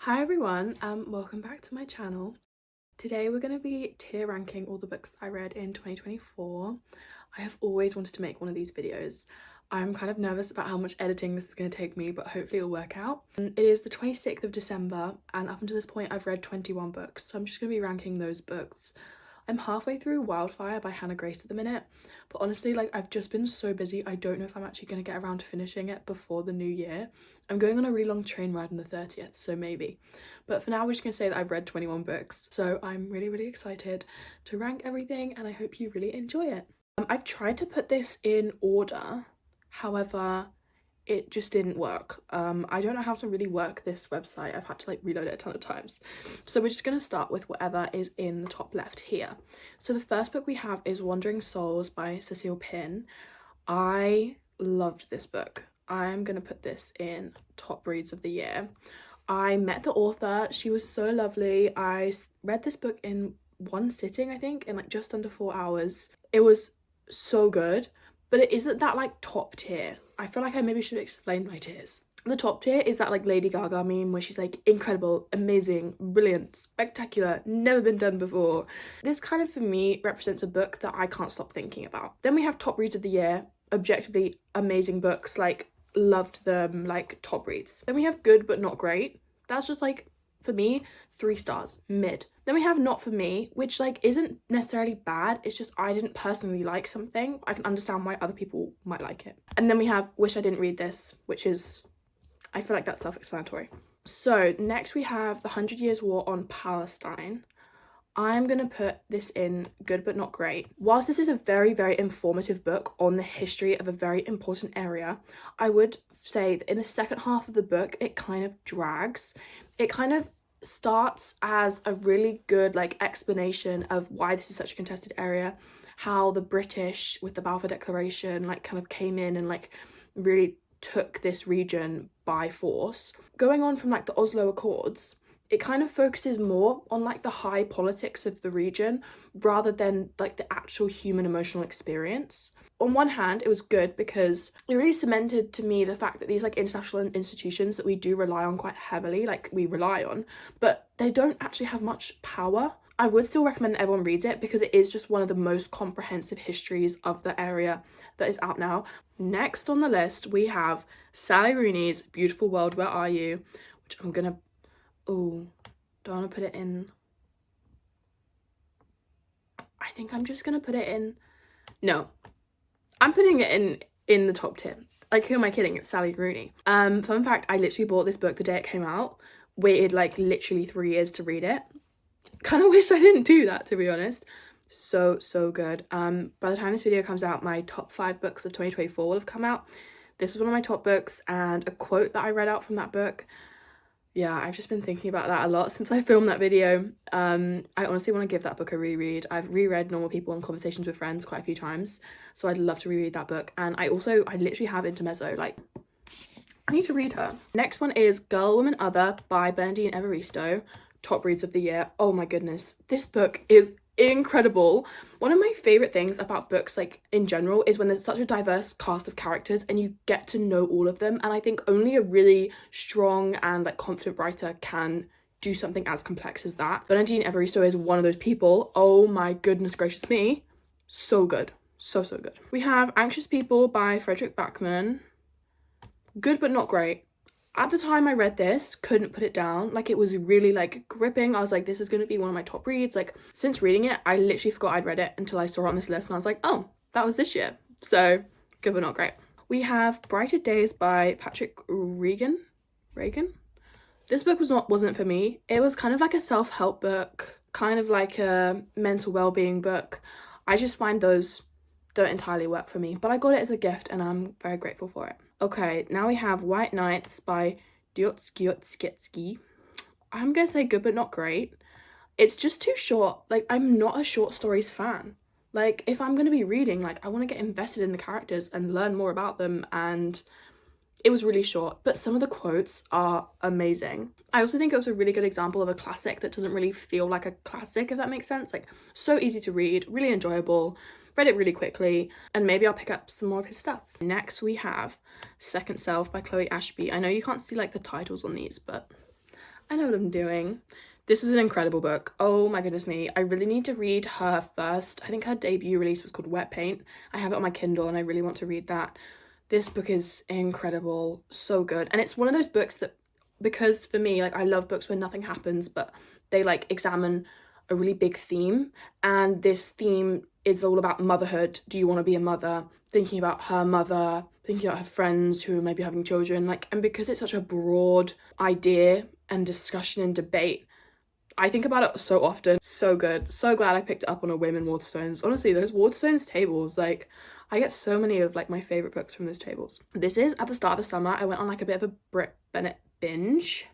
Hi everyone, welcome back to my channel. Today we're going to be tier ranking all the books I read in 2024. I have always wanted to make one of these videos. I'm kind of nervous about how much editing this is going to take me, but hopefully it'll work out. It is the 26th of December and up until this point I've read 21 books, so I'm just going to be ranking those books. I'm halfway through Wildfire by Hannah Grace at the minute, but honestly, like, I've just been so busy, I don't know if I'm actually going to get around to finishing it before the new year. I'm going on a really long train ride on the 30th, so maybe. But for now, we're just going to say that I've read 21 books, so I'm really excited to rank everything, and I hope you really enjoy it. I've tried to put this in order, however, it just didn't work. I don't know how to really work this website. I've had to like reload it a ton of times. So we're just going to start with whatever is in the top left here. So the first book we have is Wandering Souls by Cecile Pin. I loved this book. I'm going to put this in top reads of the year. I met the author. She was so lovely. I read this book in one sitting, I think, in like just under 4 hours. It was so good, but it isn't that like top tier. I feel like I maybe should explain my tiers. The top tier is that like Lady Gaga meme where she's like incredible, amazing, brilliant, spectacular, never been done before. This kind of for me represents a book that I can't stop thinking about. Then we have top reads of the year, objectively amazing books, like loved them, like top reads. Then we have good but not great. That's just like, for me, 3 stars, mid. Then we have not for me, which like isn't necessarily bad, it's just I didn't personally like something. I can understand why other people might like it. And then we have wish I didn't read this, which is, I feel like that's self-explanatory. So next we have the 100 Years War on Palestine. I'm gonna put this in good but not great. Whilst this is a very informative book on the history of a very important area, I would say that in the second half of the book it kind of drags. It kind of starts as a really good like explanation of why this is such a contested area, how the British with the Balfour Declaration like kind of came in and like really took this region by force. Going on from like the Oslo Accords, it kind of focuses more on like the high politics of the region rather than like the actual human emotional experience. On one hand, it was good because it really cemented to me the fact that these like international institutions that we do rely on quite heavily, like we rely on, but they don't actually have much power. I would still recommend that everyone reads it because it is just one of the most comprehensive histories of the area that is out now. Next on the list, we have Sally Rooney's Beautiful World, Where Are You? Which I'm gonna, oh, do I want to put it in? I think I'm just gonna put it in, no. I'm putting it in the top tier. Like, who am I kidding? It's Sally Rooney. Fun fact, I literally bought this book the day it came out. Waited like literally 3 years to read it. Kind of wish I didn't do that, to be honest. So good. By the time this video comes out, my top 5 books of 2024 will have come out. This is one of my top books, and a quote that I read out from that book. Yeah, I've just been thinking about that a lot since I filmed that video. I honestly want to give that book a reread. I've reread Normal People and Conversations with Friends quite a few times, so I'd love to reread that book. And I literally have Intermezzo, like, I need to read her. Next one is Girl, Woman, Other by Bernardine Evaristo, top reads of the year. Oh my goodness, this book is incredible. One of my favorite things about books like in general is when there's such a diverse cast of characters and you get to know all of them, and I think only a really strong and like confident writer can do something as complex as that. Bernardine Evaristo is one of those people. Oh my goodness gracious me, so good, so good. We have Anxious People by Frederick Backman. Good but not great. At the time I read this, couldn't put it down. Like, it was really like gripping. I was like, this is going to be one of my top reads. Like, since reading it, I literally forgot I'd read it until I saw it on this list and I was like, oh, that was this year. So good but not great. We have Brighter Days by Patrick Regan. This book wasn't for me. It was kind of like a self-help book, kind of like a mental well-being book. I just find those don't entirely work for me, but I got it as a gift and I'm very grateful for it. Okay, now we have White Nights by Diotskyotsketsky. I'm gonna say good but not great. It's just too short. Like, I'm not a short stories fan. Like, if I'm gonna be reading, like, I want to get invested in the characters and learn more about them, and it was really short, but some of the quotes are amazing. I also think it was a really good example of a classic that doesn't really feel like a classic, if that makes sense. Like, so easy to read, really enjoyable, read it really quickly, and maybe I'll pick up some more of his stuff. Next we have Second Self by Chloe Ashby. I know you can't see like the titles on these, but I know what I'm doing. This was an incredible book. Oh my goodness me. I really need to read her first. I think her debut release was called Wet Paint. I have it on my Kindle and I really want to read that. This book is incredible, so good. And it's one of those books that, because for me, like, I love books where nothing happens, but they like examine a really big theme. And this theme is all about motherhood. Do you want to be a mother? Thinking about her mother, thinking about her friends who are maybe having children, like, and because it's such a broad idea and discussion and debate, I think about it so often. So good. So glad I picked it up on a whim in Waterstones. Honestly, those Waterstones tables, like, I get so many of like my favorite books from those tables. This is at the start of the summer. I went on like a bit of a Brit Bennett binge.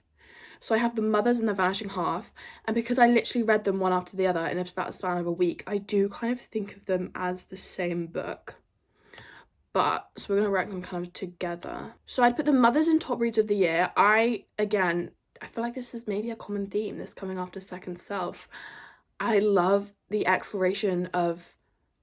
So I have The Mothers and The Vanishing Half, and because I literally read them one after the other in about the span of a week, I do kind of think of them as the same book. But so we're gonna rank them kind of together. So I'd put The Mothers in top reads of the year. I feel like this is maybe a common theme, this coming after Second Self. I love the exploration of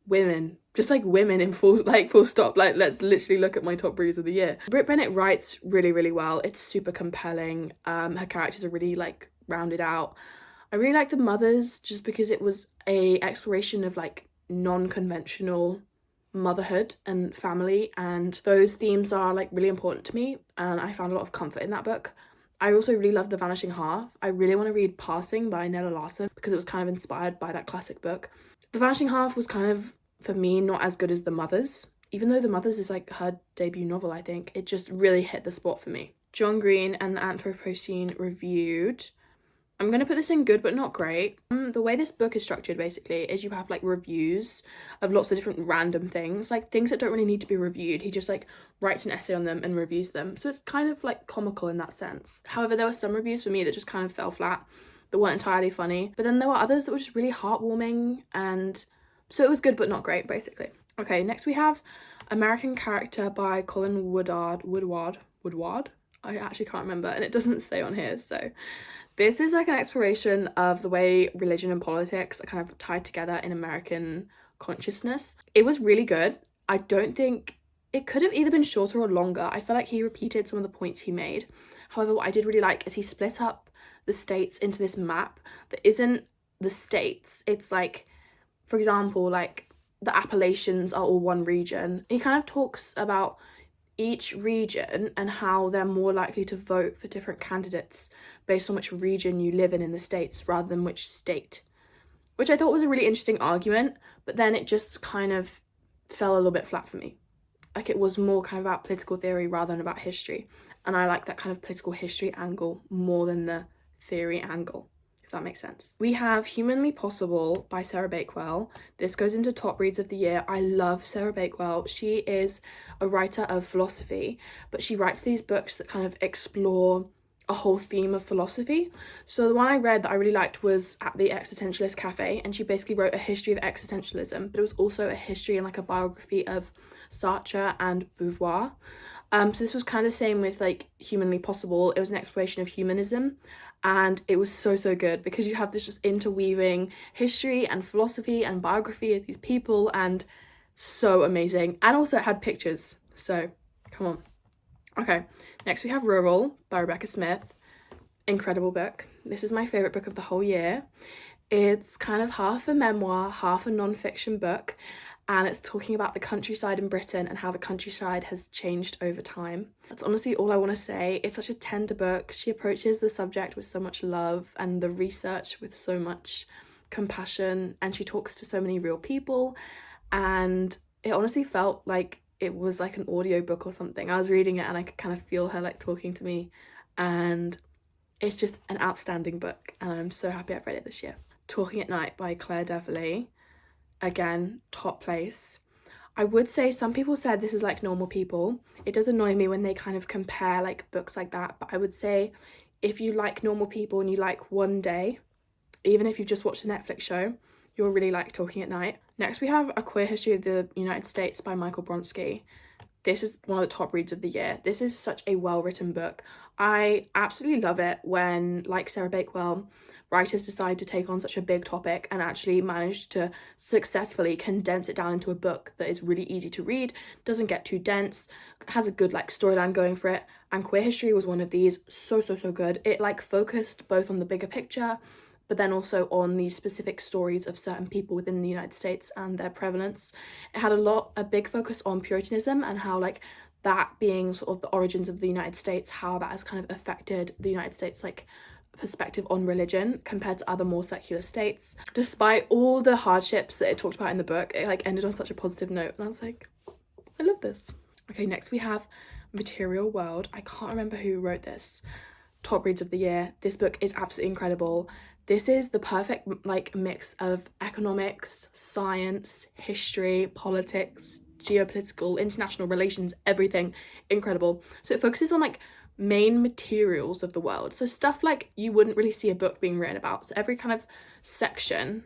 women, just like women in full stop. Like, let's literally look at my top reads of the year. Brit Bennett writes really, really well. It's super compelling. Her characters are really like rounded out. I really like The Mothers just because it was a exploration of like non-conventional motherhood and family, and those themes are like really important to me, and I found a lot of comfort in that book. I also really love The Vanishing Half. I really want to read Passing by Nella Larson because it was kind of inspired by that classic book. The Vanishing Half was kind of, for me, not as good as The Mothers. Even though The Mothers is like her debut novel, I think. It just really hit the spot for me. John Green and the Anthropocene reviewed. I'm going to put this in good but not great. The way this book is structured basically is you have like reviews of lots of different random things, like things that don't really need to be reviewed. He just like writes an essay on them and reviews them. So it's kind of like comical in that sense. However, there were some reviews for me that just kind of fell flat, that weren't entirely funny. But then there were others that were just really heartwarming, and so it was good but not great basically. Okay, next we have American Character by Colin Woodward? I actually can't remember, and it doesn't say on here, so this is like an exploration of the way religion and politics are kind of tied together in American consciousness. It was really good. I don't think it could have either been shorter or longer. I feel like he repeated some of the points he made. However, what I did really like is he split up the states into this map that isn't the states. It's like, for example, like the Appalachians are all one region. He kind of talks about each region and how they're more likely to vote for different candidates based on which region you live in the States rather than which state, which I thought was a really interesting argument, but then it just kind of fell a little bit flat for me. Like, it was more kind of about political theory rather than about history, and I like that kind of political history angle more than the theory angle, if that makes sense. We have Humanly Possible by Sarah Bakewell. This goes into top reads of the year. I love Sarah Bakewell. She is a writer of philosophy, but she writes these books that kind of explore a whole theme of philosophy. So the one I read that I really liked was At the Existentialist Cafe, and she basically wrote a history of existentialism, but it was also a history and like a biography of Sartre and Beauvoir. So this was kind of the same with like Humanly Possible. It was an exploration of humanism, and it was so good because you have this just interweaving history and philosophy and biography of these people, and so amazing. And also it had pictures, so come on. Okay, next we have Rural by Rebecca Smith. Incredible book. This is my favourite book of the whole year. It's kind of half a memoir, half a non-fiction book, and it's talking about the countryside in Britain and how the countryside has changed over time. That's honestly all I want to say. It's such a tender book. She approaches the subject with so much love and the research with so much compassion, and she talks to so many real people, and it honestly felt like it was like an audiobook or something. I was reading it and I could kind of feel her like talking to me, and it's just an outstanding book, and I'm so happy I've read it this year. Talking at Night by Claire Deverley. Again, top place. I would say some people said this is like Normal People. It does annoy me when they kind of compare like books like that, but I would say if you like Normal People and you like One Day, even if you've just watched a Netflix show, you'll really like Talking at Night. Next we have A Queer History of the United States by Michael Bronski. This is one of the top reads of the year. This is such a well-written book. I absolutely love it when, like Sarah Bakewell, writers decide to take on such a big topic and actually manage to successfully condense it down into a book that is really easy to read, doesn't get too dense, has a good like storyline going for it, and queer history was one of these. So good. It like focused both on the bigger picture, but then also on the specific stories of certain people within the United States and their prevalence. It had a big focus on Puritanism and how like that being sort of the origins of the United States, how that has kind of affected the United States like perspective on religion compared to other more secular states. Despite all the hardships that it talked about in the book, it like ended on such a positive note, and I was like, I love this. Okay, next we have Material World. I can't remember who wrote this. Top reads of the year. This book is absolutely incredible. This is the perfect like mix of economics, science, history, politics, geopolitical, international relations, everything. Incredible. So it focuses on like main materials of the world, so stuff like you wouldn't really see a book being written about. So every kind of section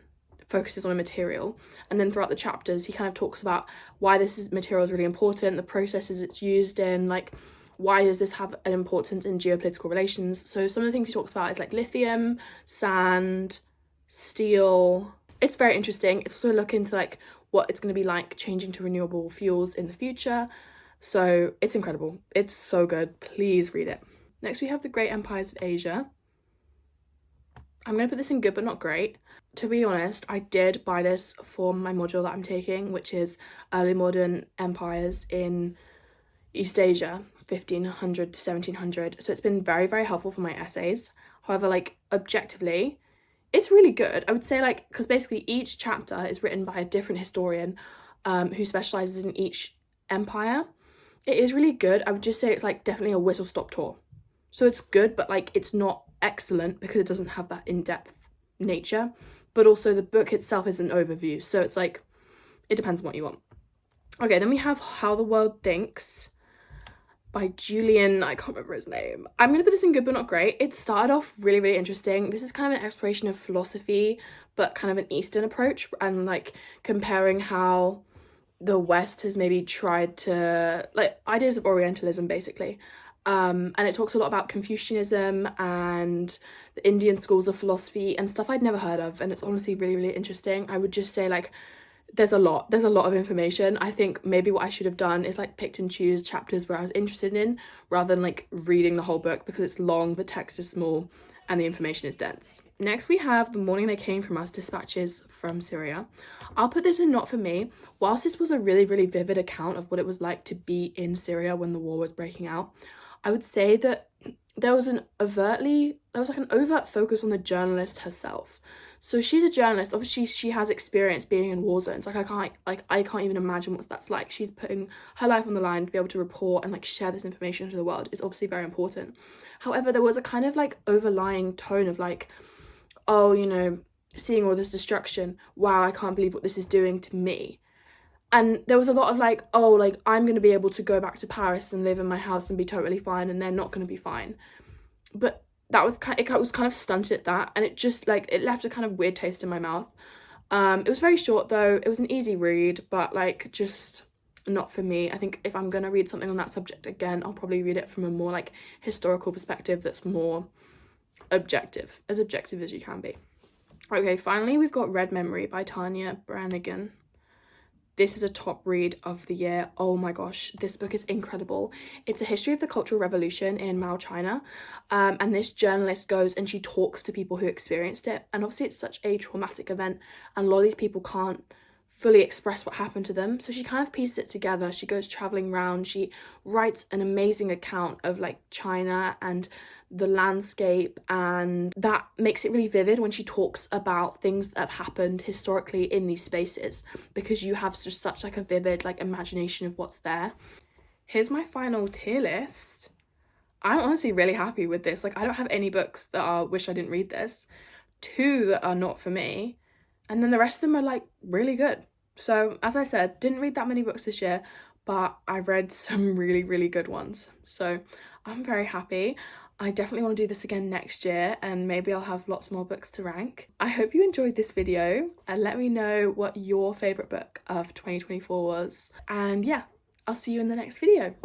focuses on a material, and then throughout the chapters he kind of talks about why material is really important, the processes it's used in, like why does this have an importance in geopolitical relations. So some of the things he talks about is like lithium, sand, steel. It's very interesting. It's also a look into like what it's going to be like changing to renewable fuels in the future. So it's incredible. It's so good. Please read it. Next we have The Great Empires of Asia. I'm going to put this in good but not great. To be honest, I did buy this for my module that I'm taking, which is Early Modern Empires in East Asia, 1500 to 1700. So it's been very, very helpful for my essays. However, like objectively, it's really good. I would say like, because basically each chapter is written by a different historian who specializes in each empire. It is really good. I would just say it's like definitely a whistle-stop tour. So it's good, but like it's not excellent because it doesn't have that in-depth nature. But also the book itself is an overview, so it's like it depends on what you want. Okay, then we have How the World Thinks by Julian, I can't remember his name. I'm gonna put this in good but not great. It started off really, really interesting. This is kind of an exploration of philosophy, but kind of an Eastern approach, and like comparing how the West has maybe tried to like ideas of Orientalism basically. And it talks a lot about Confucianism and the Indian schools of philosophy and stuff I'd never heard of, and it's honestly really, really interesting. I would just say like there's a lot of information. I think maybe what I should have done is like picked and choose chapters where I was interested in rather than like reading the whole book, because it's long, the text is small, and the information is dense. Next we have The Morning They Came From Us, Dispatches from Syria. I'll put this in not for me. Whilst this was a really, really vivid account of what it was like to be in Syria when the war was breaking out, I would say that there was like an overt focus on the journalist herself. So she's a journalist. Obviously she has experience being in war zones. Like I can't even imagine what that's like. She's putting her life on the line to be able to report and like share this information to the world. Is obviously very important. However, there was a kind of like overlying tone of like, oh, you know, seeing all this destruction, wow, I can't believe what this is doing to me. And there was a lot of like, oh, like I'm going to be able to go back to Paris and live in my house and be totally fine, and they're not going to be fine. But that was it was kind of stunted at that, and it just like it left a kind of weird taste in my mouth. It was very short though. It was an easy read, but like just not for me. I think if I'm going to read something on that subject again, I'll probably read it from a more like historical perspective that's more objective as you can be. Okay, finally we've got Red Memory by Tanya Brannigan. This is a top read of the year. Oh my gosh, this book is incredible. It's a history of the Cultural Revolution in Mao China, and this journalist goes and she talks to people who experienced it, and obviously it's such a traumatic event and a lot of these people can't fully express what happened to them, so she kind of pieces it together. She goes traveling around, she writes an amazing account of like China and the landscape, and that makes it really vivid when she talks about things that have happened historically in these spaces, because you have just such like a vivid like imagination of what's there. Here's my final tier list. I'm honestly really happy with this. Like I don't have any books that are wish I didn't read this, 2 that are not for me, and then the rest of them are like really good. So as I said, didn't read that many books this year, but I read some really, really good ones. So I'm very happy. I definitely want to do this again next year, and maybe I'll have lots more books to rank. I hope you enjoyed this video, and let me know what your favourite book of 2024 was. And yeah, I'll see you in the next video.